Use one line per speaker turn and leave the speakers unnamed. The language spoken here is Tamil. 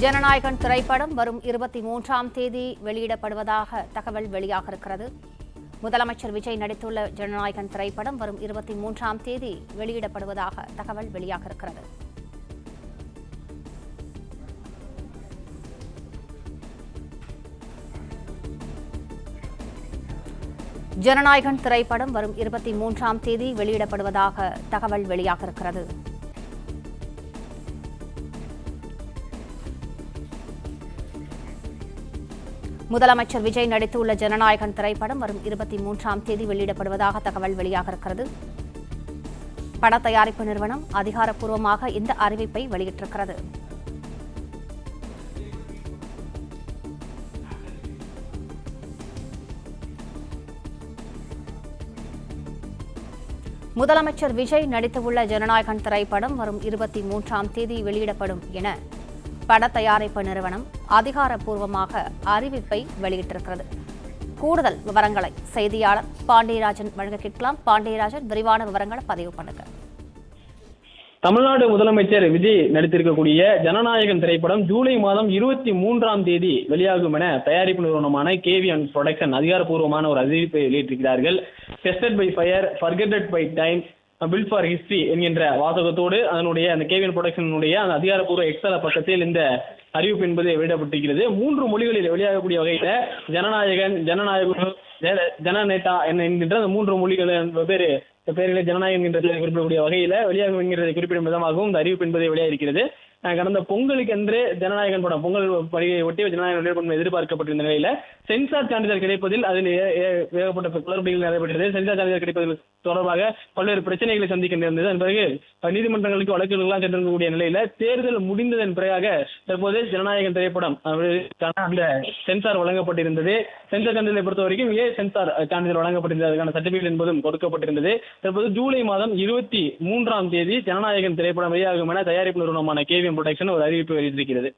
ஜனநாயகன் திரைப்படம் வரும் 23ஆம் தேதி வெளியிடப்படுவதாக தகவல் வெளியாக இருக்கிறது. முதலமைச்சர் விஜய் நடித்துள்ள ஜனநாயகன் திரைப்படம் வரும் 23ஆம் தேதி வெளியிடப்படுவதாக தகவல் வெளியாக இருக்கிறது. ஜனநாயகன் திரைப்படம் வரும் 23ஆம் தேதி வெளியிடப்படுவதாக தகவல் வெளியாக இருக்கிறது. முதலமைச்சர் விஜய் நடித்துள்ள ஜனநாயகன் திரைப்படம் வரும் 23ஆம் தேதி வெளியிடப்படுவதாக தகவல் வெளியாக இருக்கிறது. பட தயாரிப்பு நிறுவனம் அதிகாரப்பூர்வமாக இந்த அறிவிப்பை வெளியிட்டிருக்கிறது. முதலமைச்சர் விஜய் நடித்துள்ள ஜனநாயகன் திரைப்படம் வரும் 23ஆம் தேதி வெளியிடப்படும் என பட தயாரிப்பு நிறுவனம் அதிகாரப்பூர்வமாக அறிவிப்பை வெளியிட்டிருக்கிறது. கூடுதல் விவரங்களை செய்தியாளர் பாண்டியராஜன் வழங்க கேட்கலாம். பாண்டியராஜன், விரிவான விவரங்களை பதிவு பண்ணுங்க.
தமிழ்நாடு முதலமைச்சர் விஜய் நடித்திருக்கக்கூடிய ஜனநாயகன் திரைப்படம் ஜூலை மாதம் 23ஆம் தேதி வெளியாகும் என தயாரிப்பு நிறுவனமான கேவிஎன் புரொடக்ஷன் அதிகாரப்பூர்வமான ஒரு அறிவிப்பை வெளியிட்டிருக்கிறார்கள். Tested by fire, forgetted by time, built for history என்கின்ற வாசகத்தோடு அதனுடைய அந்த கேவிஎன் புரொடக்ஷனுடைய அந்த அதிகாரப்பூர்வ எக்ஸல பக்கத்தில் இந்த அறிவிப்பு என்பது வெளியிடப்பட்டிருக்கிறது. 3 மொழிகளில் வெளியாகக்கூடிய வகையில ஜனநாயகன், ஜனநாயக, ஜனநேட்டா என்கின்ற அந்த 3 மொழிகள் வெவ்வேறு பெயர்களை ஜனநாயகன் என்ற குறிப்பிடக்கூடிய வகையில வெளியாகும் என்கிறதை குறிப்பிடும் விதமாகவும் இந்த அறிவிப்பு என்பதை வெளியாகிருக்கிறது. கடந்த பொங்கலுக்கு அன்று ஜனநாயகன் படம் பொங்கல் பண்டிகையை ஒட்டி ஜனநாயகன் வெளியிடப்படும் எதிர்பார்க்கப்பட்டிருந்த நிலையில சென்சார் சான்றிதழ் கிடைப்பதில் அதில் ஏகப்பட்ட குளறுபடிகள் நடைபெற்றது. சென்சார் சான்றிதழ் கிடைப்பதில் தொடர்பாக பல்வேறு பிரச்சனைகளை சந்திக்க நேர்ந்தது. அதன் பிறகு நீதிமன்றங்களுக்கு வழக்குகள்லாம் சென்றிருக்கக்கூடிய நிலையில தேர்தல் முடிந்ததன் பிறகாக தற்போது ஜனநாயகன் திரைப்படம் அந்த சென்சார் வழங்கப்பட்டிருந்தது. சென்சார் சான்றிதழை பொறுத்த வரைக்கும் சென்சார் சான்றிதழ் வழங்கப்பட்டிருந்தது, அதுக்கான சர்டிபிகேட் என்பதும் கொடுக்கப்பட்டிருந்தது. தற்போது ஜூலை மாதம் 23ஆம் தேதி ஜனநாயகன் திரைப்படம் வெளியாகும் என தயாரிப்பு நிறுவனமான கேவிஎன் புரொடக்ஷன் ஒரு அறிவிப்பு வெளியிட்டிருக்கிறது.